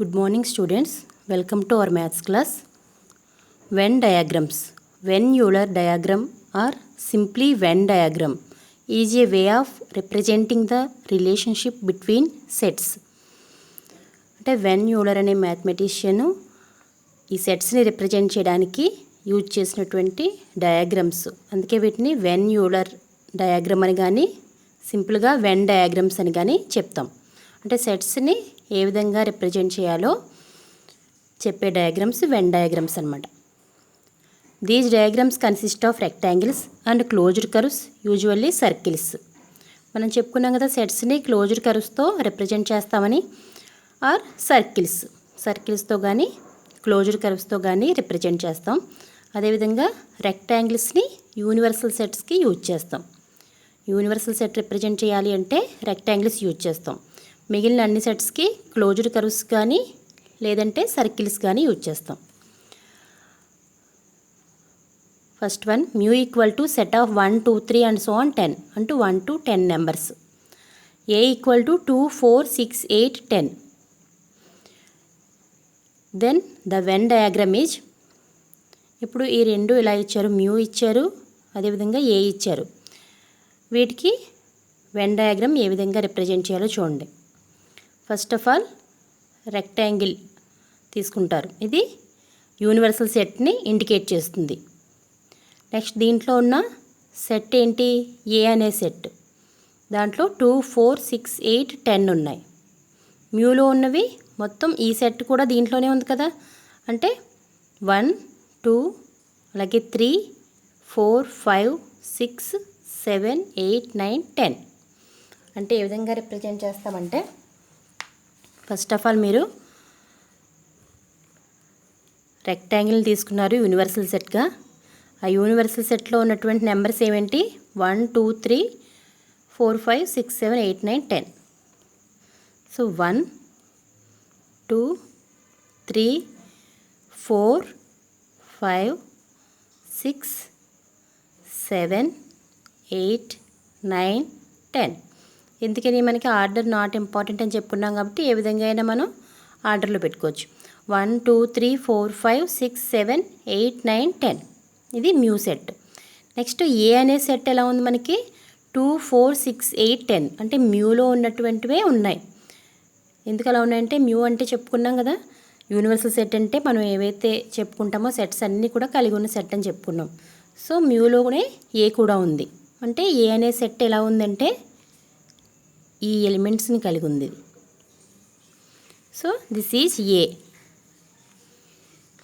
Good morning students, welcome to our maths class. Venn diagrams. Venn-Euler diagram or simply Venn diagram is a way of representing the relationship between sets. అంటే when-Euler అనే mathematician ఈ సెట్స్ని represent చేయడానికి use చేసినటువంటి diagrams, అందుకే వీటిని when-Euler diagram అని కానీ సింపుల్గా వెన్ డయాగ్రమ్స్ అని కానీ చెప్తాం. అంటే సెట్స్ని ఏ విధంగా రిప్రజెంట్ చేయాలో చెప్పే డయాగ్రమ్స్ వెన్ డయాగ్రమ్స్ అన్నమాట. These diagrams consist of rectangles and closed curves, usually circles. మనం చెప్పుకున్నాం కదా సెట్స్ని క్లోజ్డ్ కర్వ్స్తో రిప్రజెంట్ చేస్తామని, ఆర్ సర్కిల్స్తో కానీ క్లోజ్డ్ కర్వ్స్తో కానీ రిప్రజెంట్ చేస్తాం. అదేవిధంగా రెక్టాంగిల్స్ని యూనివర్సల్ సెట్స్కి యూజ్ చేస్తాం. యూనివర్సల్ సెట్ రిప్రజెంట్ చేయాలి అంటే రెక్టాంగిల్స్ యూజ్ చేస్తాం. మిగిలిన అన్ని సెట్స్కి క్లోజ్డ్ కర్వ్స్ కానీ లేదంటే సర్కిల్స్ కానీ యూజ్ చేస్తాం. First one, mu equal to set of 1, 2, 3 and so on 10 అంటూ 1 to 10 numbers. A equal to 2, 4, 6, 8, 10. Then the Venn diagram is, ఇప్పుడు ఈ రెండు ఇలా ఇచ్చారు, మ్యూ ఇచ్చారు, అదేవిధంగా ఏ ఇచ్చారు. వీటికి వెన్ డయాగ్రామ్ ఏ విధంగా రిప్రజెంట్ చేయాలో చూడండి. ఫస్ట్ ఆఫ్ ఆల్ రెక్టాంగిల్ తీసుకుంటారు, ఇది యూనివర్సల్ సెట్ని ఇండికేట్ చేస్తుంది. నెక్స్ట్ దీంట్లో ఉన్న సెట్ ఏంటి, ఏ అనే సెట్. దాంట్లో 2, 4, 6, 8, 10 ఉన్నాయి. మ్యూలో ఉన్నవి మొత్తం ఈ సెట్ కూడా దీంట్లోనే ఉంది కదా, అంటే 1, 2, అలాగే 3, 4, 5, 6, 7, 8, 9, 10. అంటే ఏ విధంగా రిప్రజెంట్ చేస్తామంటే, ఫస్ట్ ఆఫ్ ఆల్ మీరు రెక్టాంగిల్ని తీసుకున్నారు యూనివర్సల్ సెట్గా. ఆ యూనివర్సల్ సెట్లో ఉన్నటువంటి నెంబర్స్ ఏమేంటి, 1, 2, 3, 4, 5, 6, 7, 8, 9, 10. సో 1, 2, 3, 4, 5, 6, 7, 8, 9, 10. ఎందుకని మనకి ఆర్డర్ నాట్ ఇంపార్టెంట్ అని చెప్పుకున్నాం కాబట్టి ఏ విధంగా అయినా మనం ఆర్డర్లో పెట్టుకోవచ్చు. 1, 2, 3, 4, 5, 6, 7, 8, 9, 10. ఇది మ్యూ సెట్. నెక్స్ట్ ఏ అనే సెట్ ఎలా ఉంది మనకి, 2, 4, 6, 8, 10. అంటే మ్యూలో ఉన్నటువంటివే ఉన్నాయి. ఎందుకు అలా ఉన్నాయంటే, మ్యూ అంటే చెప్పుకున్నాం కదా యూనివర్సల్ సెట్ అంటే మనం ఏవైతే చెప్పుకుంటామో సెట్స్ అన్నీ కూడా కలిగి ఉన్న సెట్ అని చెప్పుకున్నాం. సో మ్యూలోనే ఏ కూడా ఉంది. అంటే ఏ అనే సెట్ ఎలా ఉందంటే ఈ ఎలిమెంట్స్ని కలిగి ఉంది. So this is a.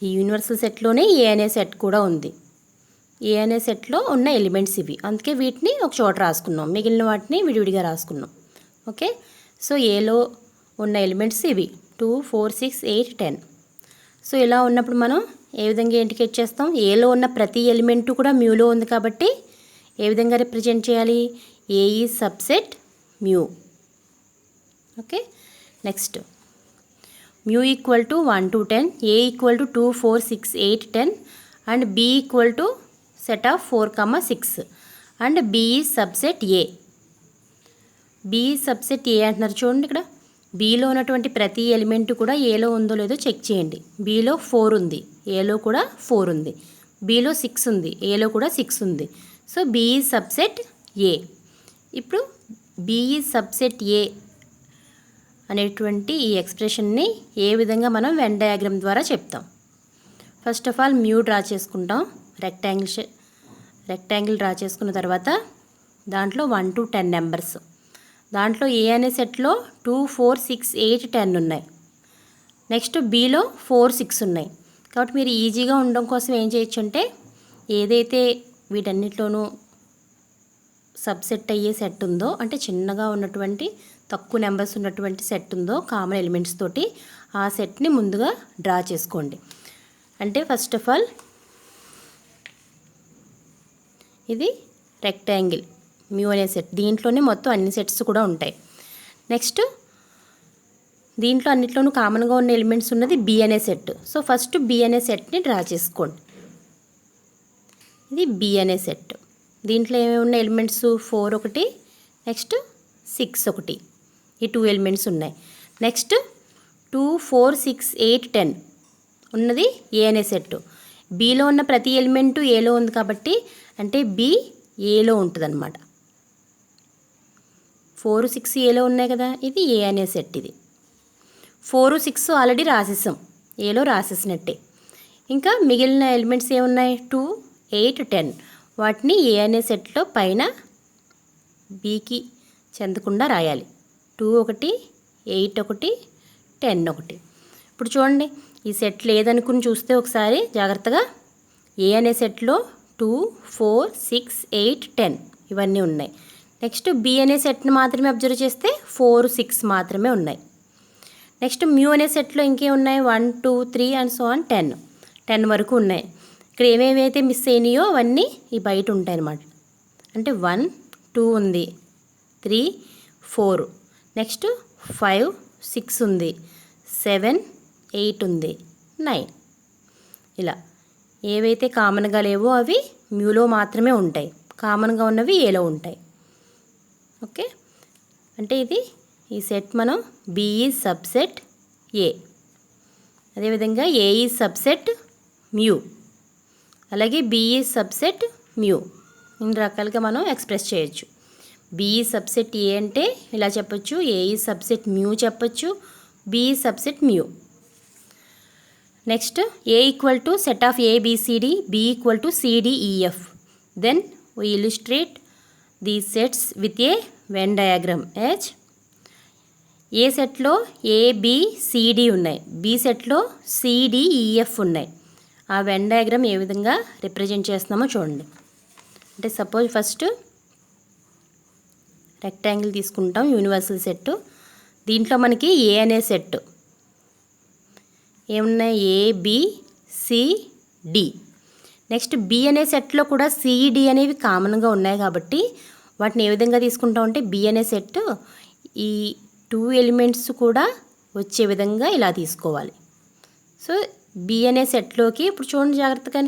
ఈ యూనివర్సల్ సెట్లోనే ఏ అనే సెట్ కూడా ఉంది. ఏ అనే సెట్లో ఉన్న ఎలిమెంట్స్ ఇవి, అందుకే వీటిని ఒక చోట రాసుకున్నాం, మిగిలిన వాటిని విడివిడిగా రాసుకున్నాం. ఓకే, సో ఏలో ఉన్న ఎలిమెంట్స్ ఇవి 2, 4, 6, 8, 10. సో ఇలా ఉన్నప్పుడు మనం ఏ విధంగా ఇండికేట్ చేస్తాం, ఏలో ఉన్న ప్రతి ఎలిమెంటు కూడా మ్యూలో ఉంది కాబట్టి ఏ విధంగా రిప్రజెంట్ చేయాలి, A is subset mu. Okay, next mu equal to 1 to 10, A equal to 2, 4, 6, 8, 10 and B equal to set of 4, 6 and B is subset A. B is subset A అంటున్నారు చూడండి. ఇక్కడ బీలో ఉన్నటువంటి ప్రతి ఎలిమెంట్ కూడా ఏలో ఉందో లేదో చెక్ చేయండి. బీలో 4 ఉంది, ఏలో కూడా 4 ఉంది. బీలో 6 ఉంది, ఏలో కూడా 6 ఉంది. సో బి ఈజ్ సబ్సెట్ ఏ. ఇప్పుడు బి ఈజ్ సబ్సెట్ ఏ అనేటువంటి ఈ ఎక్స్ప్రెషన్ని ఏ విధంగా మనం వెన్ డయాగ్రామ్ ద్వారా చెప్తాం. First of all mu draw చేసుకుంటాం, రెక్టాంగిల్ డ్రా చేసుకున్న తర్వాత దాంట్లో 1 to 10 నెంబర్స్. దాంట్లో ఏ అనే సెట్లో 2, 4, 6, 8, 10 ఉన్నాయి. నెక్స్ట్ బీలో 4, 6 ఉన్నాయి. కాబట్టి మీరు ఈజీగా ఉండడం కోసం ఏం చేయొచ్చు అంటే, ఏదైతే వీటన్నిటిలోనూ సబ్సెట్ అయ్యే సెట్ ఉందో, అంటే చిన్నగా ఉన్నటువంటి తక్కువ నెంబర్స్ ఉన్నటువంటి సెట్ ఉందో కామన్ ఎలిమెంట్స్ తోటి, ఆ సెట్ని ముందుగా డ్రా చేసుకోండి. అంటే ఫస్ట్ ఆఫ్ ఆల్ ఇది రెక్టాంగిల్ మ్యూ అనే సెట్, దీంట్లోనే మొత్తం అన్ని సెట్స్ కూడా ఉంటాయి. నెక్స్ట్ దీంట్లో అన్నిట్లోనూ కామన్గా ఉన్న ఎలిమెంట్స్ ఉన్నది బి అనే సెట్. సో ఫస్ట్ బి అనే సెట్ని డ్రా చేసుకోండి. ఇది బి అనే సెట్. దీంట్లో ఏమేమి ఉన్న ఎలిమెంట్స్ 4 ఒకటి, నెక్స్ట్ 6 ఒకటి, ఈ 2 ఎలిమెంట్స్ ఉన్నాయి. నెక్స్ట్ 2 2, 4, 6, 8, 10 ఉన్నది ఏ అనే సెట్. బిలో ఉన్న ప్రతి ఎలిమెంటు ఏలో ఉంది కాబట్టి అంటే బి ఏలో ఉంటుంది అనమాట. 4, 6 ఏలో ఉన్నాయి కదా, ఇది ఏ అనే సెట్. ఇది 4, 6 ఆల్రెడీ రాసేసాం, ఏలో రాసేసినట్టే. ఇంకా మిగిలిన ఎలిమెంట్స్ ఏమున్నాయి, 2, 8, 10 వాటిని ఏ అనే సెట్లో పైన బికి చెందకుండా రాయాలి. 2 ఒకటి, 8 ఒకటి, 10 ఒకటి. ఇప్పుడు చూడండి, ఈ సెట్ లేదనుకుని చూస్తే ఒకసారి జాగ్రత్తగా ఏ అనే సెట్లో 2, 4, 6, 8, 10 ఇవన్నీ ఉన్నాయి. నెక్స్ట్ బి అనే సెట్ని మాత్రమే అబ్జర్వ్ చేస్తే 4, 6 మాత్రమే ఉన్నాయి. నెక్స్ట్ మ్యూ అనే సెట్లో ఇంకేం ఉన్నాయి, 1, 2, 3 అండ్ సో ఆన్ 10 వరకు ఉన్నాయి. ఇక్కడ ఏమేమైతే మిస్ అయినాయో అవన్నీ ఈ బయట ఉంటాయి అన్నమాట. అంటే 1, 2 ఉంది, 3, 4, నెక్స్ట్ 5, 6 ఉంది, 7, 8 ఉంది, 9. ఇలా ఏవైతే కామన్గా లేవో అవి మ్యూలో మాత్రమే ఉంటాయి, కామన్గా ఉన్నవి ఏలో ఉంటాయి. ఓకే, అంటే ఇది ఈ సెట్ మనం బి ఈజ్ సబ్సెట్ ఏ, అదేవిధంగా ఏ ఈజ్ సబ్సెట్ మ్యూ, అలాగే బి ఈజ్ సబ్సెట్ మ్యూ. ఇన్ని రకాలుగా మనం ఎక్స్ప్రెస్ చేయొచ్చు. బి ఈజ్ సబ్సెట్ ఏ అంటే ఇలా చెప్పొచ్చు, ఏ ఈజ్ సబ్సెట్ మ్యూ చెప్పొచ్చు, B is subset mu. Next A equal to set of A B C D, B equal to C D E F. Then we illustrate these sets with a Venn diagram as A సెట్లో A B C D ఉన్నాయి, B సెట్లో CDEF ఉన్నాయి. ఆ Venn diagram ఏ విధంగా represent చేస్తున్నామో చూడండి. అంటే suppose first rectangle తీసుకుంటాం, యూనివర్సల్ సెట్. దీంట్లో మనకి ఏ అనే సెట్ ఏమున్నాయి, ఏబిసిడి. నెక్స్ట్ బి అనే సెట్లో కూడా సిడి అనేవి కామన్గా ఉన్నాయి కాబట్టి వాటిని ఏ విధంగా తీసుకుంటామంటే బి అనే సెట్ ఈ 2 ఎలిమెంట్స్ కూడా వచ్చే విధంగా ఇలా తీసుకోవాలి. సో బి అనే సెట్లోకి ఇప్పుడు చూడండి జాగ్రత్తగా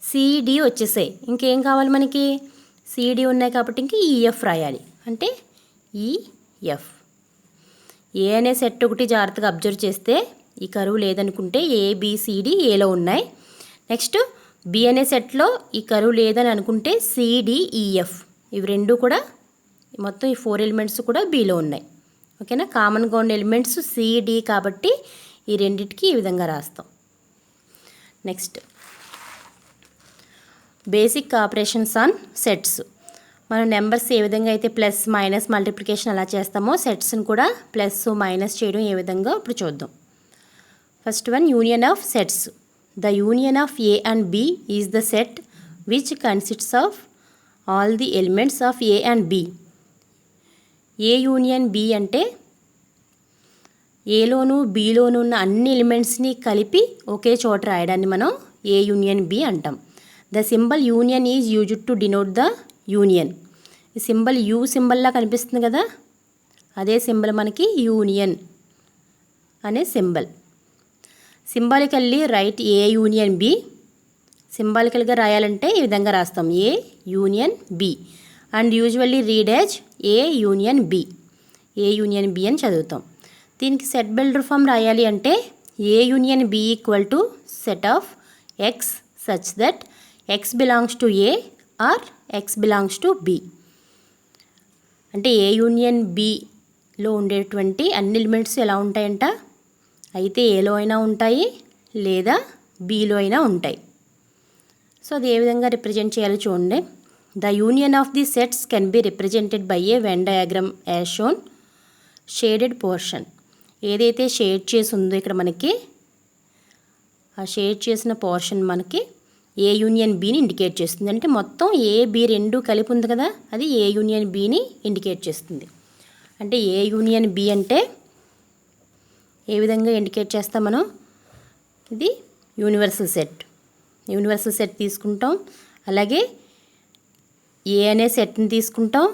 సిడి వచ్చేసాయి. ఇంకేం కావాలి మనకి, సిడి ఉన్నాయి కాబట్టి ఇంక ఈఎఫ్ రాయాలి. అంటే ఈఎఫ్. ఏ అనే సెట్ ఒకటి జాగ్రత్తగా అబ్జర్వ్ చేస్తే ఈ కరువు లేదనుకుంటే ఏబిసిడి ఏలో ఉన్నాయి. నెక్స్ట్ బి అనే సెట్లో ఈ కరువు లేదని అనుకుంటే సిడిఈఎఫ్, ఇవి రెండు కూడా మొత్తం ఈ 4 ఎలిమెంట్స్ కూడా బిలో ఉన్నాయి. ఓకేనా, కామన్గా ఉన్న ఎలిమెంట్స్ సిడి కాబట్టి ఈ రెండింటికి ఈ విధంగా రాస్తాం. Next basic operations on sets. మనం నెంబర్స్ ఏ విధంగా అయితే ప్లస్ మైనస్ మల్టిప్లికేషన్ అలా చేస్తామో సెట్స్ని కూడా ప్లస్ మైనస్ చేయడం ఏ విధంగా ఇప్పుడు చూద్దాం. First one, union of sets. The union of A and B is the set which consists of all the elements of A and B. A union B అంటే ఏలోను బిలోను ఉన్న అన్ని ఎలిమెంట్స్ని కలిపి ఒకే చోట రాయడాన్ని మనం ఏ యూనియన్ బి అంటాం. The symbol union is used to denote the union. ఈ సింబల్ యూ సింబల్లా కనిపిస్తుంది కదా, అదే సింబల్ మనకి యూనియన్ అనే symbol. Symbolically write A union B. సింబాలికల్గా రాయాలంటే ఈ విధంగా రాస్తాం, A union B. And usually read as A union B, A union B అని చదువుతాం. దీనికి సెట్ బిల్డర్ ఫామ్ రాయాలి అంటే A union B equal to set of x such that x belongs to A or x belongs to B. అంటే A union below ఉండేటువంటి అన్ని elements ఎలా ఉంటాయంట, అయితే ఏలో అయినా ఉంటాయి లేదా బిలో అయినా ఉంటాయి. సో అది ఏ విధంగా రిప్రజెంట్ చేయాలో చూడండి. The union of the sets can be represented by A Venn diagram as shown. Shaded portion ఏదైతే షేడ్ చేసి ఉందో ఇక్కడ మనకి ఆ షేడ్ చేసిన పోర్షన్ మనకి ఏ యూనియన్ బిని ఇండికేట్ చేస్తుంది. అంటే మొత్తం ఏ బి రెండు కలిపి ఉంది కదా, అది ఏ యూనియన్ బిని ఇండికేట్ చేస్తుంది. అంటే ఏ యూనియన్ బి అంటే ఏ విధంగా ఇండికేట్ చేస్తాం మనం, ఇది యూనివర్సల్ సెట్. యూనివర్సల్ సెట్ తీసుకుంటాం, అలాగే ఏ అనే సెట్ని తీసుకుంటాం,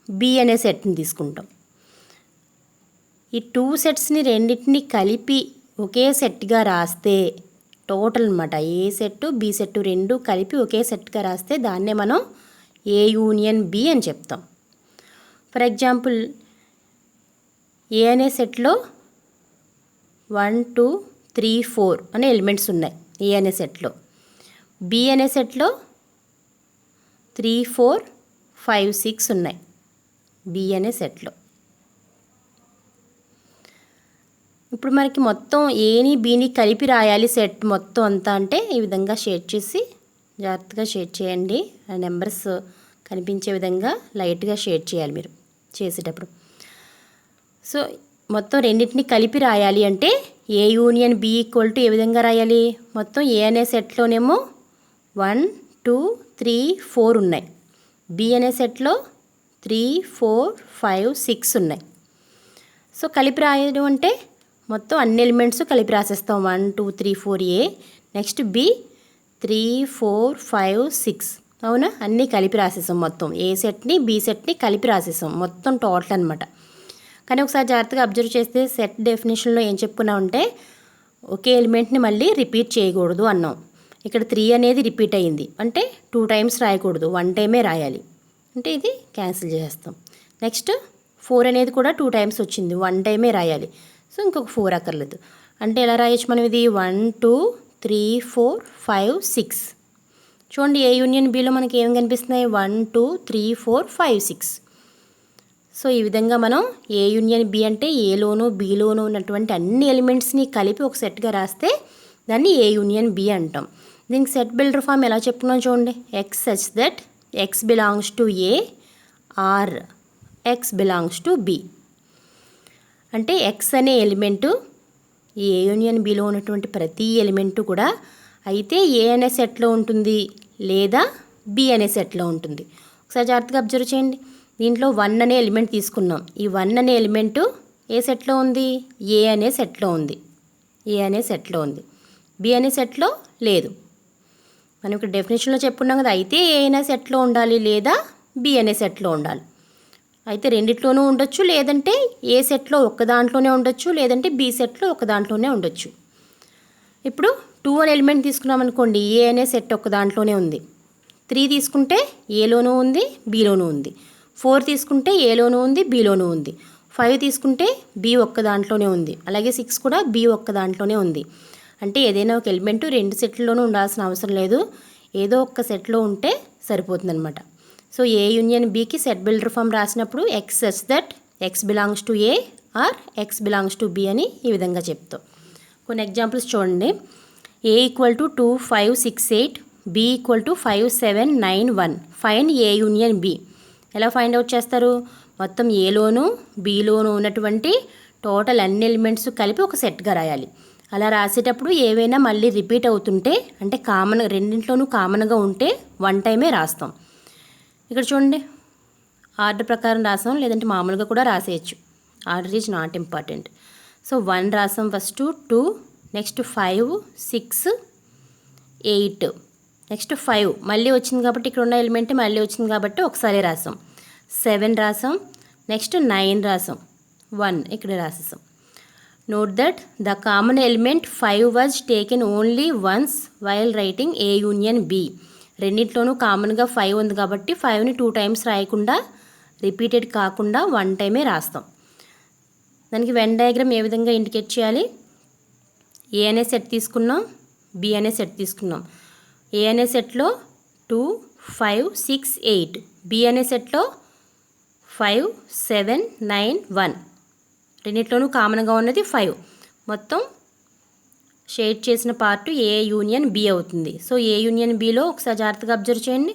బి అనే సెట్ని తీసుకుంటాం. ఈ 2 సెట్స్ని రెండింటిని కలిపి ఒకే సెట్గా రాస్తే టోటల్ అనమాట, ఏ సెట్ బి సెట్ రెండు కలిపి ఒకే సెట్గా రాస్తే దాన్నే మనం ఏ యూనియన్ బి అని చెప్తాం. ఫర్ ఎగ్జాంపుల్ ఏ అనే సెట్లో 1 2 3 4 అనే ఎలిమెంట్స్ ఉన్నాయి ఏ అనే సెట్లో. బి అనే సెట్లో 3 4 5 6 ఉన్నాయి బి అనే సెట్లో. ఇప్పుడు మనకి మొత్తం ఏని బీని కలిపి రాయాలి సెట్ మొత్తం అంతా అంటే ఈ విధంగా షేడ్ చేసి జాగ్రత్తగా షేడ్ చేయండి. ఆ నెంబర్స్ కనిపించే విధంగా లైట్గా షేడ్ చేయాలి మీరు చేసేటప్పుడు. సో మొత్తం రెండింటిని కలిపి రాయాలి అంటే A union B equal to ఏ విధంగా రాయాలి? మొత్తం ఏ అనే సెట్లోనేమో 1 2 3 4 ఉన్నాయి. బి అనే సెట్లో 3 4 5 6 ఉన్నాయి. సో కలిపి రాయడం అంటే మొత్తం అన్ని ఎలిమెంట్స్ కలిపి రాసేస్తాం. 1 2 3 4 ఏ, నెక్స్ట్ బి 3 4 5 6. అవునా? అన్నీ కలిపి రాసేసాం. మొత్తం ఏ సెట్ని బి సెట్ని కలిపి రాసేసాం మొత్తం టోటల్ అనమాట. కానీ ఒకసారి జాగ్రత్తగా అబ్జర్వ్ చేస్తే సెట్ డెఫినేషన్లో ఏం చెప్పుకున్నామంటే ఒకే ఎలిమెంట్ని మళ్ళీ రిపీట్ చేయకూడదు అన్నాం. ఇక్కడ 3 అనేది రిపీట్ అయ్యింది అంటే 2 టైమ్స్ రాయకూడదు, 1 టైమే రాయాలి. అంటే ఇది క్యాన్సిల్ చేస్తాం. నెక్స్ట్ 4 అనేది కూడా 2 టైమ్స్ వచ్చింది, 1 టైమే రాయాలి. సో ఇంకొక 4 అక్కర్లేదు. అంటే ఎలా రాయొచ్చు మనం ఇది? 1 2 3 4 5 6. చూడండి ఏ యూనియన్ బిలో మనకి ఏం కనిపిస్తున్నాయి? 1 2 3 4 5 6. సో ఈ విధంగా మనం ఏ యూనియన్ బి అంటే ఏలోను బిలోను ఉన్నటువంటి అన్ని ఎలిమెంట్స్ని కలిపి ఒక సెట్గా రాస్తే దాన్ని ఏ యూనియన్ బి అంటాం. దీనికి సెట్ బిల్డర్ ఫామ్ ఎలా చెప్పుకున్నాం చూడండి. X such that x belongs to A or x belongs to B. అంటే ఎక్స్ అనే ఎలిమెంటు ఏ యూనియన్ బిలో ఉన్నటువంటి ప్రతి ఎలిమెంటు కూడా అయితే ఏ అనే సెట్లో ఉంటుంది లేదా బి అనే సెట్లో ఉంటుంది. ఒకసారి జాగ్రత్తగా అబ్జర్వ్ చేయండి. దీంట్లో 1 అనే ఎలిమెంట్ తీసుకున్నాం. ఈ 1 అనే ఎలిమెంటు ఏ సెట్లో ఉంది? ఏ అనే సెట్లో ఉంది. ఏ అనే సెట్లో ఉంది. బి అనే సెట్లో లేదు. మనం ఇక్కడ డెఫినేషన్లో చెప్పుకున్నాం కదా, అయితే ఏ అనే సెట్లో ఉండాలి లేదా బి అనే సెట్లో ఉండాలి. అయితే రెండిట్లోనూ ఉండొచ్చు, లేదంటే ఏ సెట్లో ఒక్క దాంట్లోనే ఉండొచ్చు, లేదంటే బి సెట్లో ఒక దాంట్లోనే ఉండొచ్చు. ఇప్పుడు 2 అనే ఎలిమెంట్ తీసుకున్నాం అనుకోండి, ఏ అనే సెట్ ఒక్క దాంట్లోనే ఉంది. 3 తీసుకుంటే ఏలోనూ ఉంది బిలోనూ ఉంది. 4 తీసుకుంటే ఏలోనూ ఉంది బిలోనూ ఉంది. 5 తీసుకుంటే బి ఒక్క దాంట్లోనే ఉంది. అలాగే 6 కూడా బి ఒక్క దాంట్లోనే ఉంది. అంటే ఏదైనా ఒక ఎలిమెంటు 2 సెట్లలోనూ ఉండాల్సిన అవసరం లేదు, ఏదో ఒక్క సెట్లో ఉంటే సరిపోతుందన్నమాట. సో ఏ యూనియన్ బికి సెట్ బిల్డర్ ఫామ్ రాసినప్పుడు x such that x belongs to A or x belongs to B అని ఈ విధంగా చెప్తాం. కొన్ని ఎగ్జాంపుల్స్ చూడండి. A equal to 2 5 6 8, B equal to 5 7 9 1. Find A union B. ఎలా ఫైండ్ అవుట్ చేస్తారు? మొత్తం ఏలోను బిలోను ఉన్నటువంటి టోటల్ అన్ని ఎలిమెంట్స్ కలిపి ఒక సెట్గా రాయాలి. అలా రాసేటప్పుడు ఏవైనా మళ్ళీ రిపీట్ అవుతుంటే అంటే కామన్ రెండింట్లోనూ కామన్గా ఉంటే 1 టైమే రాస్తాం. ఇక్కడ చూడండి ఆర్డర్ ప్రకారం రాసాం, లేదంటే మామూలుగా కూడా రాసేయచ్చు. Order is not important. So 1 రాసాం ఫస్ట్, 2, నెక్స్ట్ 5 6 8, నెక్స్ట్ 5 మళ్ళీ వచ్చింది కాబట్టి ఇక్కడ ఉన్న ఎలిమెంట్ మళ్ళీ వచ్చింది కాబట్టి ఒకసారి రాసాం. 7 రాసాం, నెక్స్ట్ 9 రాసాం, 1 ఇక్కడ రాసేసాం. Note that the common element 5 was taken only once while writing A union B. రెండింటిలోనూ కామన్గా 5 ఉంది కాబట్టి 5ని 2 టైమ్స్ రాయకుండా రిపీటెడ్ కాకుండా 1 టైమే రాస్తాం. దానికి వెన్ డయాగ్రామ్ ఏ విధంగా ఇండికేట్ చేయాలి? ఏ అనే సెట్ తీసుకున్నాం, బి అనే సెట్ తీసుకున్నాం. ఏ అనే సెట్లో 2 5 6 8, బి అనే సెట్లో 5 7 9 1. రెండింటిలోనూ కామన్గా ఉన్నది 5. మొత్తం షేడ్ చేసిన పార్ట్ ఏ యూనియన్ బి అవుతుంది. సో ఏ యూనియన్ బిలో ఒకసారి జాగ్రత్తగా అబ్జర్వ్ చేయండి.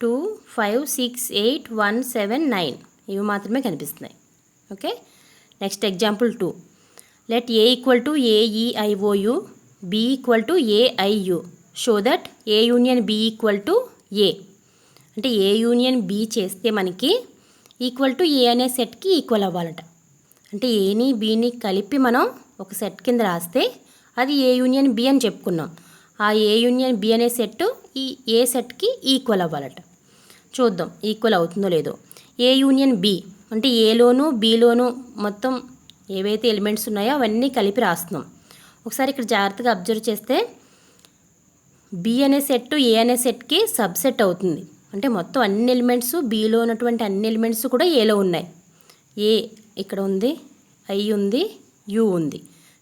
2 5 6 8 1 7 9 ఇవి మాత్రమే కనిపిస్తున్నాయి. Okay, next example 2. Let A equal to A E I O U, B equal to A I U. Show that A union B equal to A. అంటే ఏ యూనియన్ బి చేస్తే మనకి ఈక్వల్ టు ఏ అనే సెట్కి ఈక్వల్ అవ్వాలట. అంటే ఏని బిని కలిపి మనం ఒక సెట్ కింద రాస్తే అది ఏ యూనియన్ బి అని చెప్పుకున్నాం. ఆ ఏ యూనియన్ బి అనే సెట్ ఈ ఏ సెట్కి ఈక్వల్ అవ్వాలట. చూద్దాం ఈక్వల్ అవుతుందో లేదో. ఏ యూనియన్ బి అంటే ఏలోను బిలోను మొత్తం ఏవైతే ఎలిమెంట్స్ ఉన్నాయో అవన్నీ కలిపి రాస్తున్నాం. ఒకసారి ఇక్కడ జాగ్రత్తగా అబ్జర్వ్ చేస్తే బి అనే సెట్ ఏ అనే సెట్కి సబ్సెట్ అవుతుంది. అంటే మొత్తం అన్ని ఎలిమెంట్స్ బిలో ఉన్నటువంటి అన్ని ఎలిమెంట్స్ కూడా ఏలో ఉన్నాయి. ఏ ఇక్కడ ఉంది, ఐ ఉంది, యు ఉంది.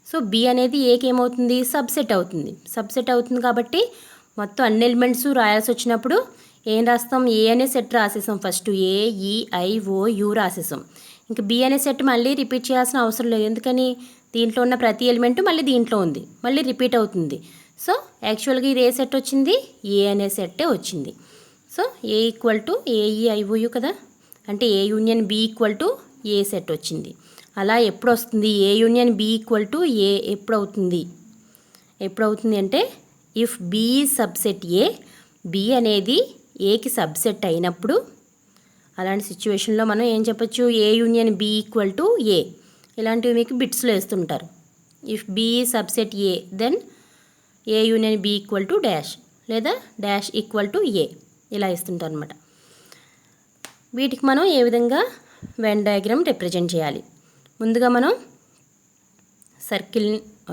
సో బి అనేది ఏకి ఏమవుతుంది, సబ్సెట్ అవుతుంది కాబట్టి మొత్తం అన్ని ఎలిమెంట్స్ రాయాల్సి వచ్చినప్పుడు ఏం రాస్తాం, ఏ అనే సెట్ రాసేసాం. ఫస్ట్ ఏ, ఈ, ఐ, ఓ, యూ రాసేసాం. ఇంకా బి అనే సెట్ మళ్ళీ రిపీట్ చేయాల్సిన అవసరం లేదు. ఎందుకని, దీంట్లో ఉన్న ప్రతి ఎలిమెంట్ మళ్ళీ దీంట్లో ఉంది, మళ్ళీ రిపీట్ అవుతుంది. సో యాక్చువల్గా ఇది ఏ సెట్ వచ్చింది, ఏ అనే సెట్టే వచ్చింది. So A equal to A E I O U కదా, అంటే A union B equal to A set వచ్చింది. అలా ఎప్పుడు వస్తుంది, A union B equal to A ఎప్పుడు అవుతుంది అంటే if B subset A, B అనేది ఏకి సబ్సెట్ అయినప్పుడు, అలాంటి సిచ్యువేషన్లో మనం ఏం చెప్పొచ్చు, A union B equal to A. ఇలాంటివి మీకు బిట్స్లో వేస్తుంటారు. If B subset A then A union B equal to dash, లేదా డాష్ ఈక్వల్ టు ఏ, ఇలా ఇస్తుంటారు అనమాట. వీటికి మనం ఏ విధంగా వెన్ డయాగ్రామ్ రిప్రజెంట్ చేయాలి. ముందుగా మనం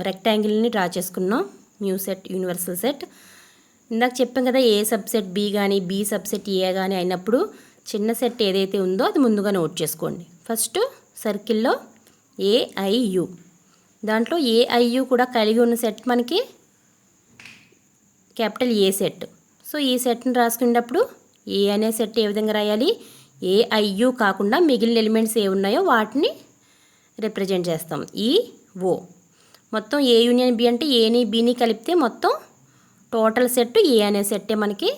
రెక్టాంగిల్ని డ్రా చేసుకున్నాం. Mu set, universal set. ఇందాక చెప్పాం కదా, ఏ సబ్సెట్ బి కానీ బి సబ్సెట్ ఏ కానీ అయినప్పుడు చిన్న సెట్ ఏదైతే ఉందో అది ముందుగా నోట్ చేసుకోండి. ఫస్ట్ సర్కిల్లో ఏఐయు, దాంట్లో ఏఐయు కూడా కలిగి ఉన్న సెట్ మనకి క్యాపిటల్ ఏ సెట్. సో ఈ సెట్ని రాసుకునేటప్పుడు ఏ అనే సెట్ ఏ విధంగా రాయాలి, ఏఐయు కాకుండా మిగిలిన ఎలిమెంట్స్ ఏ ఉన్నాయో వాటిని రిప్రజెంట్ చేస్తాం. ఈ ఓ మొత్తం ఏ యూనియన్ బి అంటే ఏని బిని కలిపితే మొత్తం టోటల్ సెట్ ఏ అనే సెట్టే మనకి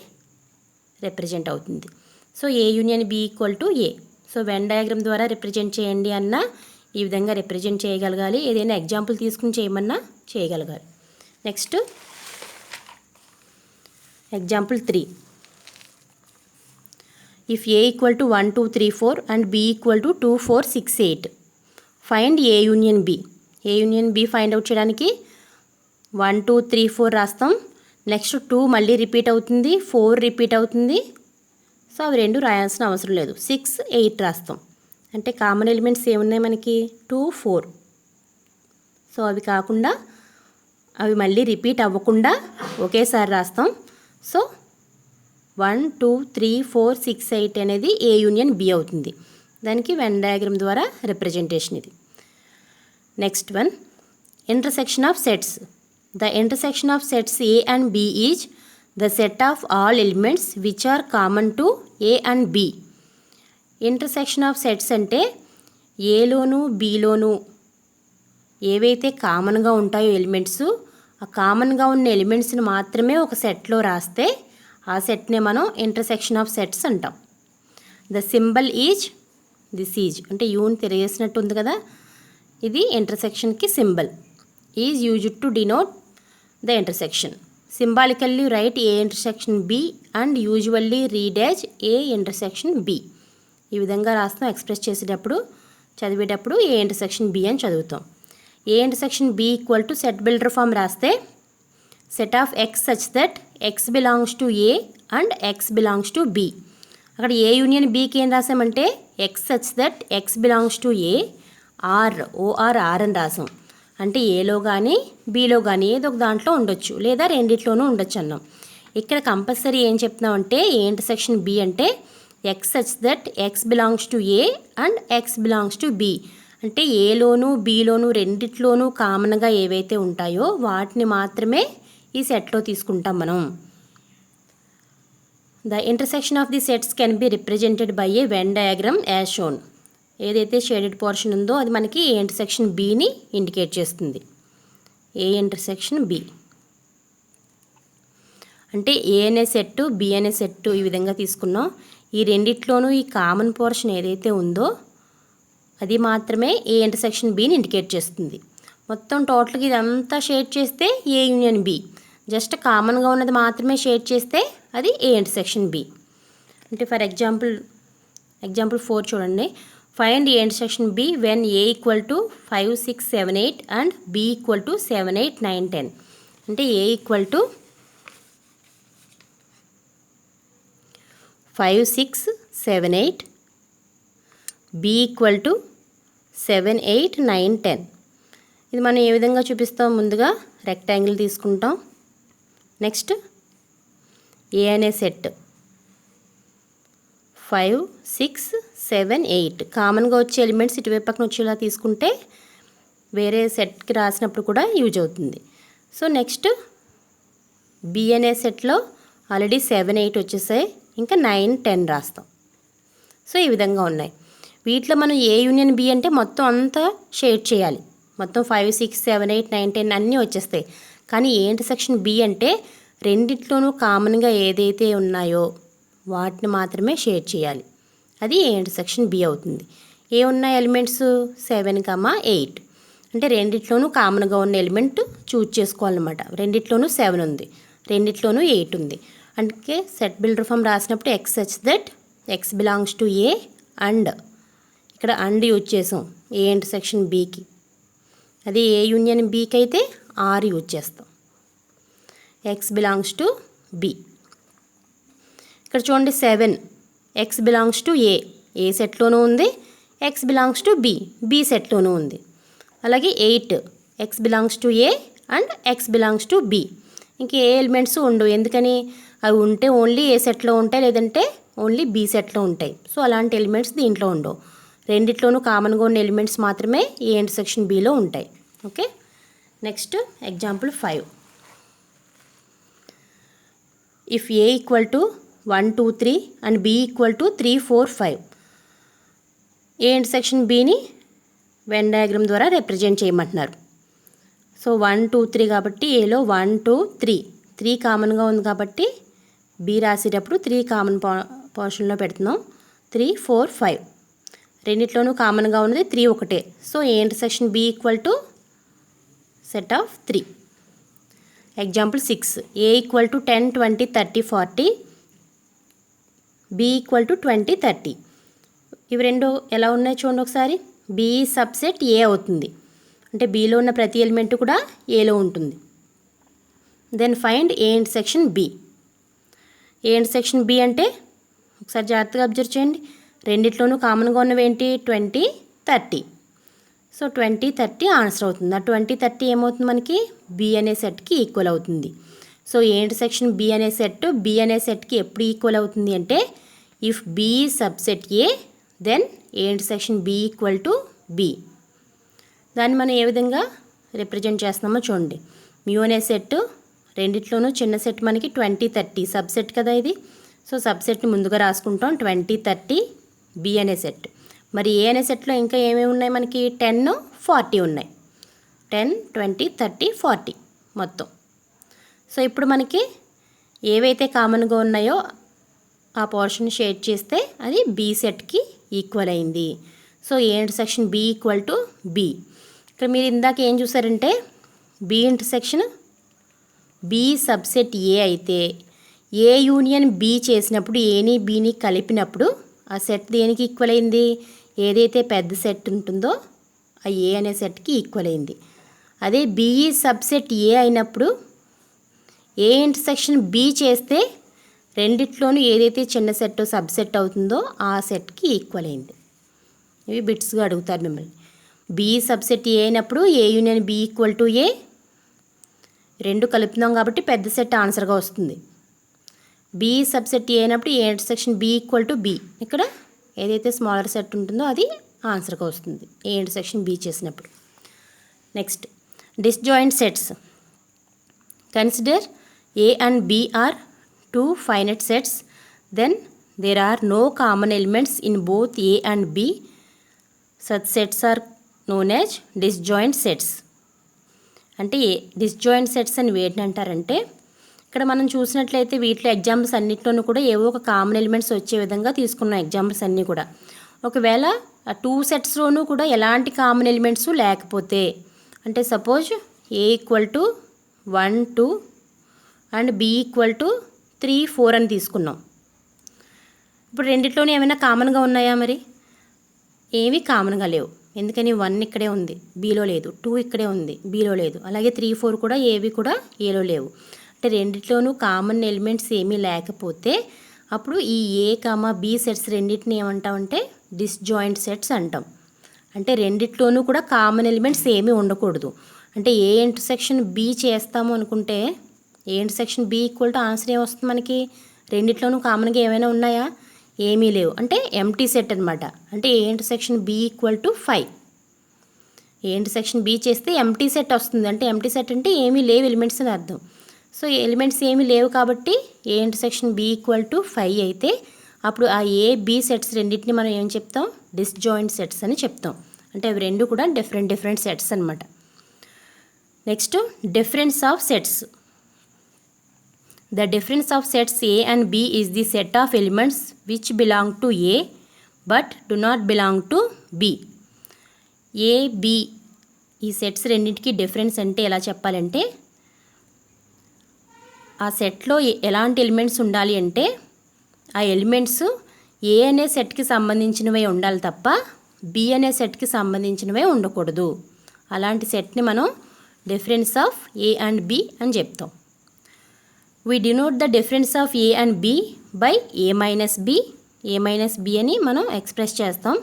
రిప్రజెంట్ అవుతుంది. So A union B equal to A. So Venn diagram ద్వారా రిప్రజెంట్ చేయండి అన్నా ఈ విధంగా రిప్రజెంట్ చేయగలగాలి. ఏదైనా ఎగ్జాంపుల్ తీసుకుని చేయమన్నా చేయగలగాలి. Next example 3. If A equal to 1 2 3 4 and B equal to 2 4 6 8, find A union B. A union B find out చేయడానికి 1 2 3 4 రాస్తాం. నెక్స్ట్ 2 మళ్ళీ రిపీట్ అవుతుంది, 4 రిపీట్ అవుతుంది. సో అవి రెండు రాయాల్సిన అవసరం లేదు. 6 8 రాస్తాం. అంటే కామన్ ఎలిమెంట్స్ ఏమున్నాయి మనకి, 2 4. సో అవి కాకుండా అవి మళ్ళీ రిపీట్ అవ్వకుండా ఒకేసారి రాస్తాం. సో 1 2 3 4 6 8 అనేది ఏ యూనియన్ బి అవుతుంది. దానికి వెన్ డయాగ్రామ్ ద్వారా రిప్రజెంటేషన్ ఇది. Next one, intersection of sets. The intersection of sets A and B is the set of all elements which are common to A and B. Intersection of sets అంటే ఏలోను బిలోను ఏవైతే కామన్గా ఉంటాయో elements, ఆ కామన్గా ఉన్న ఎలిమెంట్స్ని మాత్రమే ఒక సెట్లో రాస్తే ఆ సెట్నే మనం ఇంటర్సెక్షన్ ఆఫ్ సెట్స్ అంటాం. The symbol is, this is అంటే యూని తిరిగేసినట్టు ఉంది కదా, ఇది ఇంటర్సెక్షన్కి symbol. Is used to denote the intersection. Symbolically write A intersection B and usually read as A intersection B. ఈ విధంగా రాస్తాం. ఎక్స్ప్రెస్ చేసేటప్పుడు చదివేటప్పుడు ఏ ఇంటర్సెక్షన్ బి అని చదువుతాం. A intersection B equal to set builder form రాస్తే set of x such that x belongs to A and x belongs to B. అక్కడ A union బికి ఏం రాసామంటే x such that x belongs to A or, O R or అని రాసాం. అంటే ఏలో కానీ బిలో కానీ ఏదో ఒక దాంట్లో ఉండొచ్చు, లేదా రెండిట్లోనూ ఉండొచ్చు అన్నాం. ఇక్కడ కంపల్సరీ ఏం చెప్తున్నామంటే ఏ ఇంటర్సెక్షన్ బి అంటే X such that x belongs to A and x belongs to B. అంటే ఏలోను బిలోను రెండిట్లోనూ కామన్గా ఏవైతే ఉంటాయో వాటిని మాత్రమే ఈ సెట్లో తీసుకుంటాం మనం. The intersection of the sets can be represented by A Venn diagram as shown. ఏదైతే షేడెడ్ పోర్షన్ ఉందో అది మనకి ఏ ఇంటర్సెక్షన్ బిని ఇండికేట్ చేస్తుంది. ఏ ఇంటర్సెక్షన్ బి అంటే ఏ అనే సెట్టు బి అనే సెట్టు ఈ విధంగా తీసుకున్నాం. ఈ రెండిట్లోనూ ఈ కామన్ పోర్షన్ ఏదైతే ఉందో అది మాత్రమే ఏ ఇంటర్సెక్షన్ బిని ఇండికేట్ చేస్తుంది. మొత్తం టోటల్గా ఇదంతా షేడ్ చేస్తే ఏ యూనియన్ బి, జస్ట్ కామన్గా ఉన్నది మాత్రమే షేడ్ చేస్తే అది ఏ ఇంటర్సెక్షన్ బి. అంటే ఫర్ ఎగ్జాంపుల్ 4 చూడండి. Find A intersection B when A equal to 5 6 7 8 and B equal to 7 8 9 10. అంటే A equal to 5 6 7 8, B equal to 7 8 9 10. ఇది మనం ఏ విధంగా చూపిస్తాం, ముందుగా రెక్టాంగిల్ తీసుకుంటాం. నెక్స్ట్ ఏ అనే సెట్ 5 6 7 8 కామన్గా వచ్చే ఎలిమెంట్స్ ఇటువైపు పక్కన వచ్చేలా తీసుకుంటే వేరే సెట్కి రాసినప్పుడు కూడా యూజ్ అవుతుంది. సో నెక్స్ట్ బి అనే సెట్లో ఆల్రెడీ 7, 8 వచ్చేసాయి, ఇంకా 9, 10 రాస్తాం. సో ఈ విధంగా ఉన్నాయి. వీటిలో మనం ఏ యూనియన్ బి అంటే మొత్తం అంతా షేడ్ చేయాలి. మొత్తం 5, 6, 7, 8, 9, 10 అన్నీ వచ్చేస్తాయి. కానీ ఏ ఇంటర్సెక్షన్ బి అంటే రెండిట్లోనూ కామన్గా ఏదైతే ఉన్నాయో వాటిని మాత్రమే షేడ్ చేయాలి. అది ఏ ఇంటర్సెక్షన్ బి అవుతుంది. ఏ ఉన్న ఎలిమెంట్స్ 7, 8 అంటే రెండిట్లోనూ కామన్గా ఉన్న ఎలిమెంట్ చూజ్ చేసుకోవాలన్నమాట. రెండిట్లోనూ 7 ఉంది, రెండిట్లోనూ 8 ఉంది. అంటే సెట్ బిల్డర్ ఫామ్ రాసినప్పుడు x such that x belongs to A and ఇక్కడ అండ్ యూజ్ చేసాం ఏ ఇంటర్సెక్షన్ బీకి. అది ఏ యూనియన్ బీకి అయితే ఆర్ యూజ్ చేస్తాం. X belongs to B. ఇక్కడ చూడండి 7 ఎక్స్ బిలాంగ్స్ టు ఏ సెట్లోనూ ఉంది, ఎక్స్ బిలాంగ్స్ టు బి సెట్లోనూ ఉంది. అలాగే 8 X belongs to A and x belongs to B. ఇంక ఏ ఎలిమెంట్స్ ఉండవు, ఎందుకని అవి ఉంటే ఓన్లీ ఏ సెట్లో ఉంటాయి, లేదంటే ఓన్లీ బి సెట్లో ఉంటాయి. సో అలాంటి ఎలిమెంట్స్ దీంట్లో ఉండవు. రెండిట్లోనూ కామన్గా ఉన్న ఎలిమెంట్స్ మాత్రమే ఏ ఇంటర్సెక్షన్ బిలో ఉంటాయి. Okay, next example 5. If A equal to 1, 2, 3 and B equal to 3, 4, 5 A intersection బిని వెన్ డయాగ్రామ్ ద్వారా రిప్రజెంట్ చేయమంటున్నారు. సో 1, 2, 3 కాబట్టి ఏలో 1, 2, 3 కామన్గా ఉంది కాబట్టి బి రాసేటప్పుడు 3 కామన్ పోర్షన్లో పెడుతున్నాం. 3, 4, 5 రెండిట్లోనూ కామన్గా ఉన్నది 3 ఒకటే. So A intersection B equal to set of 3. Example 6. A equal to 10, 20, 30, 40 B equal to 20, 30. ఇవి రెండు ఎలా ఉన్నాయి చూడండి ఒకసారి. బి సబ్సెట్ ఏ అవుతుంది, అంటే బిలో ఉన్న ప్రతి ఎలిమెంట్ కూడా ఏలో ఉంటుంది. Then find A intersection B. A intersection B అంటే ఒకసారి జాగ్రత్తగా అబ్జర్వ్ చేయండి. రెండిట్లోనూ కామన్గా ఉన్నవి ఏంటి? 20, 30. సో 20, 30 ఆన్సర్ అవుతుంది. ఆ 20, 30 ఏమవుతుంది మనకి? బి అనే సెట్కి ఈక్వల్ అవుతుంది. సో ఏ ఇంటర్సెక్షన్ బి అనే సెట్ బి అనే సెట్కి ఎప్పుడు ఈక్వల్ అవుతుంది అంటే if B subset A then A intersection B equal to B. దాన్ని మనం ఏ విధంగా రిప్రజెంట్ చేస్తున్నామో చూడండి. మ్యూ అనే సెట్ రెండిట్లోనూ చిన్న సెట్ మనకి 20, 30 సబ్సెట్ కదా ఇది. సో సబ్సెట్ని ముందుగా రాసుకుంటాం. 20, 30 బి అనే సెట్. మరి ఏ అనే సెట్లో ఇంకా ఏమేమి ఉన్నాయి మనకి? 10, 40 ఉన్నాయి. 10, 20, 30, 40 మొత్తం. సో ఇప్పుడు మనకి ఏవైతే కామన్గా ఉన్నాయో ఆ పోర్షన్ షేడ్ చేస్తే అది బి సెట్కి ఈక్వల్ అయింది. So A intersection B equal to B. ఇక్కడ మీరు ఇందాక ఏం చూసారంటే B intersection B subset A అయితే ఏ యూనియన్ బి చేసినప్పుడు ఏని బిని కలిపినప్పుడు ఆ సెట్ దేనికి ఈక్వల్ అయింది? ఏదైతే పెద్ద సెట్ ఉంటుందో ఆ ఏ అనే సెట్కి ఈక్వల్ అయింది. అదే బిఈ సబ్సెట్ ఏ అయినప్పుడు ఏ ఇంటర్సెక్షన్ బి చేస్తే రెండిట్లోనూ ఏదైతే చిన్న సెట్ సబ్సెట్ అవుతుందో ఆ సెట్కి ఈక్వల్ అయింది. ఇవి బిట్స్గా అడుగుతారు మిమ్మల్ని. బి సబ్సెట్ ఏ అయినప్పుడు ఏ యూనియన్ బి ఈక్వల్ టు ఏ, రెండు కలుపుతున్నాం కాబట్టి పెద్ద సెట్ ఆన్సర్గా వస్తుంది. బి సబ్సెట్ ఏ అయినప్పుడు A intersection B equal to B, ఇక్కడ ఏదైతే స్మాలర్ సెట్ ఉంటుందో అది ఆన్సర్గా వస్తుంది ఏ ఇంటర్సెక్షన్ బి చేసినప్పుడు. Next disjoint sets. Consider A and B are two finite sets, then there are no common elements in both A and B. Such sets are known as disjoint sets. అంటే disjoint sets అని వేటిని అంటారంటే ఇక్కడ మనం చూసినట్లయితే వీటిలో examples అన్నింటిలోనూ కూడా ఏవో ఒక కామన్ ఎలిమెంట్స్ వచ్చే విధంగా తీసుకున్నాం ఎగ్జాంపుల్స్ అన్నీ కూడా. ఒకవేళ ఆ 2 సెట్స్లోనూ కూడా ఎలాంటి కామన్ ఎలిమెంట్స్ లేకపోతే, అంటే suppose A equal to 1, 2 and B equal to 3, 4 అని తీసుకున్నాం. ఇప్పుడు రెండిట్లోనే ఏమైనా కామన్గా ఉన్నాయా? మరి ఏమీ కామన్గా లేవు. ఎందుకని 1 ఇక్కడే ఉంది, బీలో లేదు. 2 ఇక్కడే ఉంది, బీలో లేదు. అలాగే 3, 4 కూడా ఏవి కూడా ఏలో లేవు. అంటే రెండిట్లోనూ కామన్ ఎలిమెంట్స్ ఏమీ లేకపోతే అప్పుడు ఈ ఏ బి సెట్స్ రెండింటిని ఏమంటామంటే డిస్జాయింట్ సెట్స్ అంటాం. అంటే రెండిట్లోనూ కూడా కామన్ ఎలిమెంట్స్ ఏమీ ఉండకూడదు. అంటే ఏ ఇంటర్సెక్షన్ బి చేస్తాము అనుకుంటే A intersection B equal to answer ఏమొస్తుంది మనకి? రెండిట్లోనూ కామన్గా ఏమైనా ఉన్నాయా? ఏమీ లేవు. అంటే ఎంటీ సెట్ అనమాట. అంటే A intersection B equal to 5. A intersection B చేస్తే ఎంటీ సెట్ వస్తుంది. అంటే ఎంటీ సెట్ అంటే ఏమీ లేవు ఎలిమెంట్స్ అని అర్థం. సో ఎలిమెంట్స్ ఏమీ లేవు కాబట్టి A intersection B equal to 5 అయితే అప్పుడు ఆ ఏ బి సెట్స్ రెండింటిని మనం ఏం చెప్తాం, డిస్జాయింట్ సెట్స్ అని చెప్తాం. అంటే అవి రెండు కూడా డిఫరెంట్ సెట్స్ అనమాట. Next difference of sets. The difference of sets A and B is the set of elements which belong to A but do not belong to B. A, B ఈ sets రెండింటికి difference అంటే ఎలా చెప్పాలంటే ఆ సెట్లో ఎలాంటి elements ఉండాలి అంటే ఆ ఎలిమెంట్స్ ఏ అనే సెట్కి సంబంధించినవే ఉండాలి తప్ప బి అనే సెట్కి సంబంధించినవే ఉండకూడదు. అలాంటి సెట్ని మనం difference of A and B అని చెప్తాం. We denote the difference of A and B by A minus B. A minus B అని మనం ఎక్స్ప్రెస్ చేస్తాం.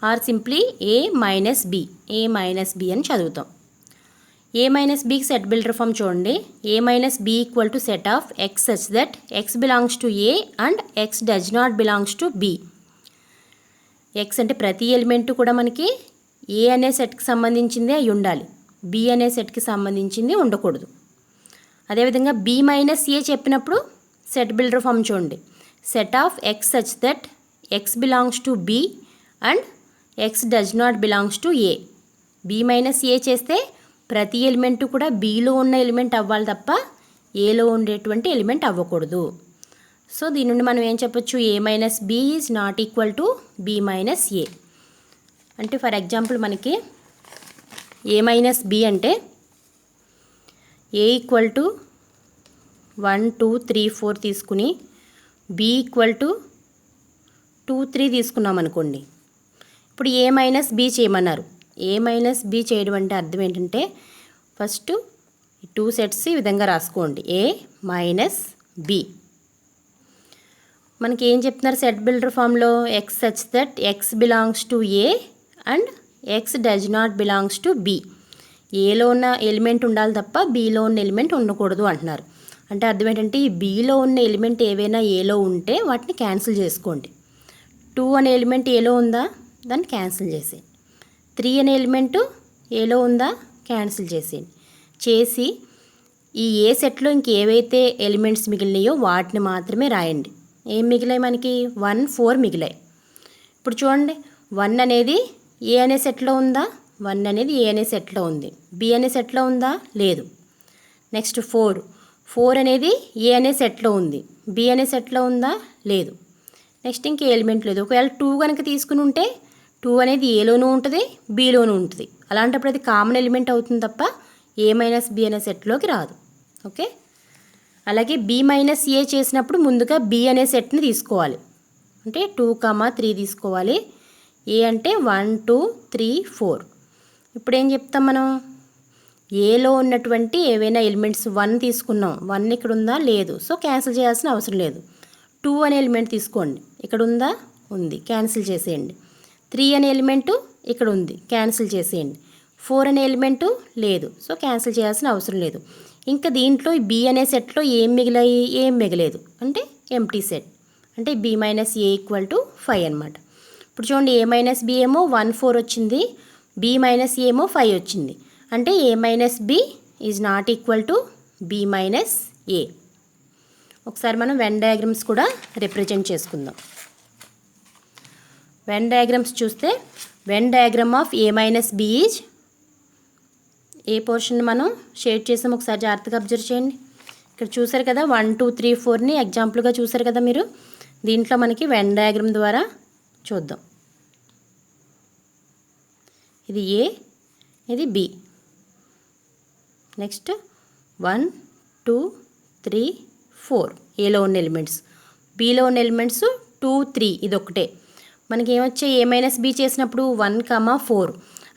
Or simply A minus B. A minus B అని చదువుతాం. A minus Bకి set builder form చూడండి. A minus B equal to set of X such that X belongs to A and X does not belongs to B. X అంటే ప్రతి element కూడా మనకి A అనే సెట్కి సంబంధించిందే అయి ఉండాలి, B అనే సెట్కి సంబంధించింది ఉండకూడదు. అదేవిధంగా బి మైనస్ ఏ చెప్పినప్పుడు సెట్ బిల్డర్ ఫామ్ చూడండి. Set of x such that x belongs to B and x does not belongs to A. B minus A చేస్తే ప్రతి ఎలిమెంట్ కూడా బిలో ఉన్న ఎలిమెంట్ అవ్వాలి తప్ప ఏలో ఉండేటువంటి ఎలిమెంట్ అవ్వకూడదు. సో దీని నుండి మనం ఏం చెప్పొచ్చు, A minus B is not equal to B minus A. అంటే ఫర్ ఎగ్జాంపుల్ మనకి ఏ మైనస్ బి అంటే ఏ ఈక్వల్ టు 1 2 3 4 తీసుకుని బి ఈక్వల్ టు 2 3 తీసుకున్నాం అనుకోండి. ఇప్పుడు ఏ మైనస్ బి చేయమన్నారు. ఏ మైనస్ బి చేయడం అంటే అర్థం ఏంటంటే ఫస్ట్ 2 సెట్స్ ఈ విధంగా రాసుకోండి. ఏ మైనస్ బి మనకి ఏం చెప్తున్నారు సెట్ బిల్డర్ ఫామ్లో, X such that x belongs to A and x does not belongs to B. ఏలో ఉన్న ఎలిమెంట్ ఉండాలి తప్ప బీలో ఉన్న ఎలిమెంట్ ఉండకూడదు అంటున్నారు. అంటే అర్థం ఏంటంటే ఈ బీలో ఉన్న ఎలిమెంట్ ఏవైనా ఏలో ఉంటే వాటిని క్యాన్సిల్ చేసుకోండి. 2 అనే ఎలిమెంట్ ఏలో ఉందా, దాన్ని క్యాన్సిల్ చేసేయండి. 3 అనే ఎలిమెంట్ ఏలో ఉందా, క్యాన్సిల్ చేసేయండి. చేసి ఈ ఏ సెట్లో ఇంకేవైతే ఎలిమెంట్స్ మిగిలినాయో వాటిని మాత్రమే రాయండి. ఏం మిగిలాయి మనకి, 1 4 మిగిలాయి. ఇప్పుడు చూడండి 1 అనేది ఏ అనే సెట్లో ఉందా, 1 అనేది ఏ అనే సెట్లో ఉంది. బి అనే సెట్లో ఉందా, లేదు. నెక్స్ట్ 4 అనేది ఏ అనే సెట్లో ఉంది, బి అనే సెట్లో ఉందా, లేదు. నెక్స్ట్ ఇంకే ఎలిమెంట్ లేదు. ఒకవేళ 2 కనుక తీసుకుని ఉంటే 2 అనేది ఏలోనూ ఉంటుంది, బిలోనూ ఉంటుంది. అలాంటప్పుడు అది కామన్ ఎలిమెంట్ అవుతుంది తప్ప ఏ మైనస్ బి అనే సెట్లోకి రాదు. ఓకే. అలాగే బి మైనస్ ఏ చేసినప్పుడు ముందుగా బి అనే సెట్ని తీసుకోవాలి. అంటే 2 3 తీసుకోవాలి. ఏ అంటే 1 2 3 4. ఇప్పుడు ఏం చెప్తాం మనం, ఏలో ఉన్నటువంటి ఏవైనా ఎలిమెంట్స్ 1 తీసుకున్నాం, 1 ఇక్కడ ఉందా, లేదు. సో క్యాన్సిల్ చేయాల్సిన అవసరం లేదు. 2 అనే ఎలిమెంట్ తీసుకోండి, ఇక్కడ ఉందా, ఉంది, క్యాన్సిల్ చేసేయండి. 3 అనే ఎలిమెంటు ఇక్కడ ఉంది, క్యాన్సిల్ చేసేయండి. 4 అనే ఎలిమెంటు లేదు, సో క్యాన్సిల్ చేయాల్సిన అవసరం లేదు. ఇంకా దీంట్లో బి అనే సెట్లో ఏం మిగిలాయి, ఏం మిగలేదు, అంటే ఎంప్టీ సెట్. అంటే B minus A equal to 5 అనమాట. ఇప్పుడు చూడండి ఏ మైనస్ బి ఏమో 1 4 వచ్చింది, బి మైనస్ ఏ ఏమో 5 వచ్చింది. అంటే A minus B is not equal to B minus A. ఒకసారి మనం వెన్ డయాగ్రమ్స్ కూడా రిప్రజెంట్ చేసుకుందాం. వెన్ డయాగ్రమ్స్ చూస్తే Venn diagram of A minus B is, A portion మనం షేడ్ చేసాం ఒకసారి జాగ్రత్తగా అబ్జర్వ్ చేయండి. ఇక్కడ చూసారు కదా 1 2 3 4ని ఎగ్జాంపుల్గా చూసారు కదా మీరు. దీంట్లో మనకి వెన్ డయాగ్రమ్ ద్వారా చూద్దాం. ఇది ఏ, ఇది బి. నెక్స్ట్ 1 2 3 4 ఏలో ఉన్న ఎలిమెంట్స్, బిలో ఉన్న ఎలిమెంట్స్ 2 3 ఇది ఒకటే. మనకి ఏమొచ్చాయి, ఏ మైనస్ బి చేసినప్పుడు 1 4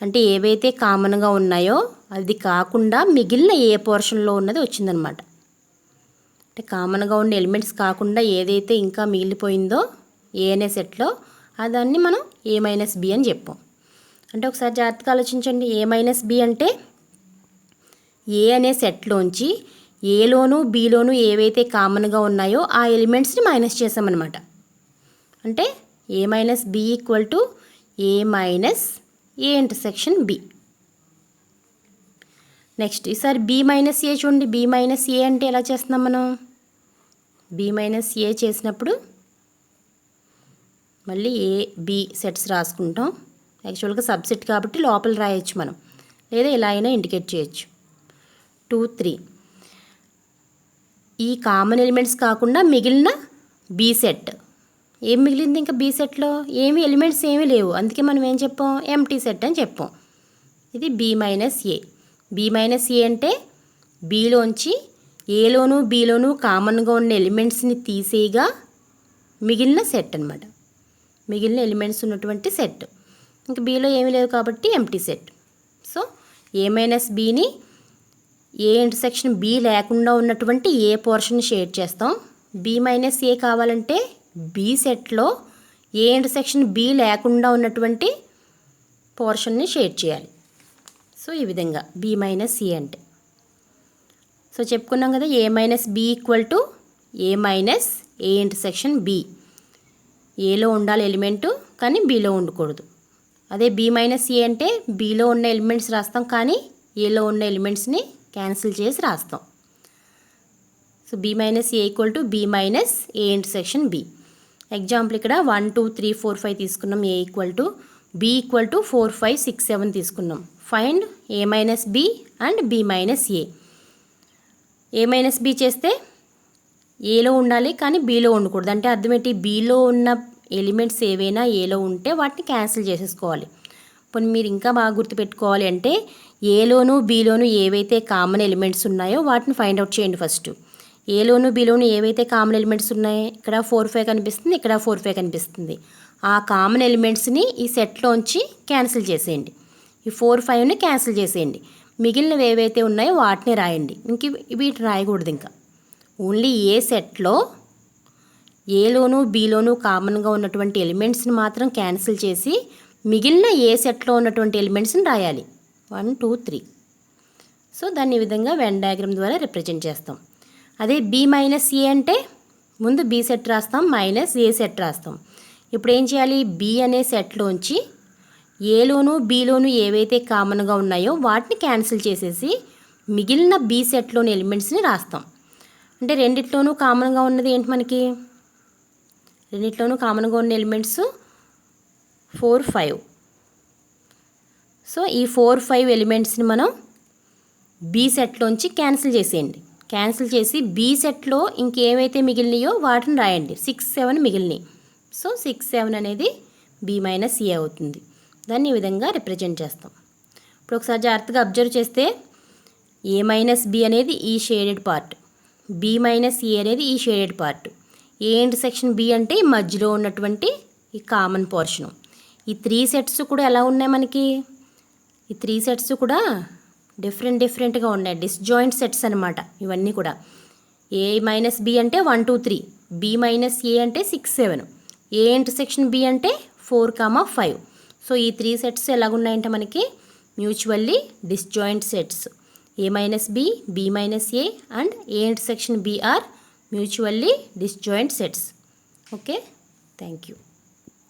అంటే ఏవైతే కామన్గా ఉన్నాయో అది కాకుండా మిగిలిన ఏ పోర్షన్లో ఉన్నది వచ్చిందనమాట. అంటే కామన్గా ఉన్న ఎలిమెంట్స్ కాకుండా ఏదైతే ఇంకా మిగిలిపోయిందో ఏ అనే సెట్లో దాన్ని మనం ఏ మైనస్ బి అని చెప్పాం. అంటే ఒకసారి జాగ్రత్తగా ఆలోచించండి. ఏ మైనస్ బి అంటే ఏ అనే సెట్లోంచి ఏలోను బిలోను ఏవైతే కామన్గా ఉన్నాయో ఆ ఎలిమెంట్స్ని మైనస్ చేసామన్నమాట. అంటే A minus B equal to A minus A intersection B. Next ఈసారి బి మైనస్ ఏ చూడండి. బి మైనస్ ఏ అంటే ఎలా చేస్తున్నాం మనం? బి మైనస్ ఏ చేసినప్పుడు మళ్ళీ ఏ బి సెట్స్ రాసుకుంటాం. యాక్చువల్గా సబ్సెట్ కాబట్టి లోపల రాయొచ్చు మనం, లేదా ఇలా అయినా ఇండికేట్ చేయొచ్చు. 2 3 ఈ కామన్ ఎలిమెంట్స్ కాకుండా మిగిలిన బి సెట్. ఏం మిగిలింది ఇంకా బి సెట్లో? ఏమి ఎలిమెంట్స్ ఏమీ లేవు, అందుకే మనం ఏం చెప్పాం? ఎంటీ సెట్ అని చెప్పాం. ఇది B minus A. B minus A అంటే బిలోంచి ఏలోను బిలోను కామన్గా ఉన్న ఎలిమెంట్స్ని తీసేయగా మిగిలిన సెట్ అనమాట. మిగిలిన ఎలిమెంట్స్ ఉన్నటువంటి సెట్. ఇంకా బిలో ఏమీ లేవు కాబట్టి empty set. So A minus బిని ఏ ఇంటర్సెక్షన్ బి లేకుండా ఉన్నటువంటి ఏ పోర్షన్ షేడ్ చేస్తాం. బి మైనస్ ఏ కావాలంటే బి సెట్లో ఏ ఇంటర్సెక్షన్ బి లేకుండా ఉన్నటువంటి పోర్షన్ని షేడ్ చేయాలి. సో ఈ విధంగా బి మైనస్ ఏ అంటే. సో చెప్పుకున్నాం కదా, A minus B equal to A minus A intersection B. ఏలో ఉండాలి ఎలిమెంటు, కానీ బిలో ఉండకూడదు. అదే బి మైనస్ ఏ అంటే బిలో ఉన్న ఎలిమెంట్స్ రాస్తాం, కానీ ఏలో ఉన్న ఎలిమెంట్స్ని క్యాన్సిల్ చేసి రాస్తాం. So B minus A equal to B minus A intersection B. Example ఇక్కడ 1 2 3 4 5 తీసుకున్నాం. A equal to B equal to 4 5 6 7 తీసుకున్నాం. Find A minus B and B minus A. A minus B చేస్తే ఏలో ఉండాలి, కానీ బిలో ఉండకూడదు. అంటే అర్థం ఏంటి? బిలో ఉన్న ఎలిమెంట్స్ ఏవైనా ఏలో ఉంటే వాటిని క్యాన్సిల్ చేసేసుకోవాలి. పోనీ మీరు ఇంకా బాగా గుర్తుపెట్టుకోవాలి అంటే ఏలోను బిలోను ఏవైతే కామన్ ఎలిమెంట్స్ ఉన్నాయో వాటిని ఫైండ్ అవుట్ చేయండి ఫస్ట్. ఏలోను బిలోను ఏవైతే కామన్ ఎలిమెంట్స్ ఉన్నాయో, ఇక్కడ 4 5 కనిపిస్తుంది, ఇక్కడ 4 5 కనిపిస్తుంది. ఆ కామన్ ఎలిమెంట్స్ని ఈ సెట్లోంచి క్యాన్సిల్ చేసేయండి. ఈ 4 5ని క్యాన్సిల్ చేసేయండి. మిగిలినవి ఏవైతే ఉన్నాయో వాటిని రాయండి. ఇంక వీటిని రాయకూడదు. ఇంకా ఓన్లీ ఏ సెట్లో ఏలోను బిలోను కామన్గా ఉన్నటువంటి ఎలిమెంట్స్ని మాత్రం క్యాన్సిల్ చేసి మిగిలిన ఏ సెట్లో ఉన్నటువంటి ఎలిమెంట్స్ని రాయాలి. 1 2 3. సో దాన్ని ఈ విధంగా వెన్ డయాగ్రామ్ ద్వారా రిప్రజెంట్ చేస్తాం. అదే బి మైనస్ ఏ అంటే ముందు బి సెట్ రాస్తాం, మైనస్ ఏ సెట్ రాస్తాం. ఇప్పుడు ఏం చేయాలి? బి అనే సెట్లోంచి ఏలోను బిలోను ఏవైతే కామన్గా ఉన్నాయో వాటిని క్యాన్సిల్ చేసేసి మిగిలిన బి సెట్లోని ఎలిమెంట్స్ని రాస్తాం. అంటే రెండిట్లోనూ కామన్గా ఉన్నది ఏంటి మనకి? రెండిట్లోనూ కామన్గా ఉన్న ఎలిమెంట్స్ 4 5. సో ఈ 4 5 ఎలిమెంట్స్ని మనం బి సెట్లోంచి క్యాన్సిల్ చేసేయండి. క్యాన్సిల్ చేసి బి సెట్లో ఇంకేవైతే మిగిలినాయో వాటిని రాయండి. 6 7 మిగిలినాయి. సో 6 7 అనేది బి మైనస్ ఏ అవుతుంది. దాన్ని ఈ విధంగా రిప్రజెంట్ చేస్తాం. ఇప్పుడు ఒకసారి జాగ్రత్తగా అబ్జర్వ్ చేస్తే ఏ మైనస్ బి అనేది ఈ shaded part, B minus A అనేది ఈ shaded part, A intersection B అంటే ఈ మధ్యలో ఉన్నటువంటి ఈ కామన్ పోర్షను. ఈ 3 సెట్స్ కూడా ఎలా ఉన్నాయి మనకి? ఈ 3 సెట్స్ కూడా డిఫరెంట్గా ఉన్నాయి. డిస్జాయింట్ సెట్స్ అనమాట ఇవన్నీ కూడా. ఏ మైనస్ బి అంటే 1 2 3, బి మైనస్ ఏ అంటే 6 7, ఏ ఇంటర్సెక్షన్ బి అంటే 4 5. సో ఈ 3 సెట్స్ ఎలాగున్నాయంటే మనకి mutually disjoint sets. A minus B, B minus A and A intersection B are mutually disjoint sets. Okay, thank you.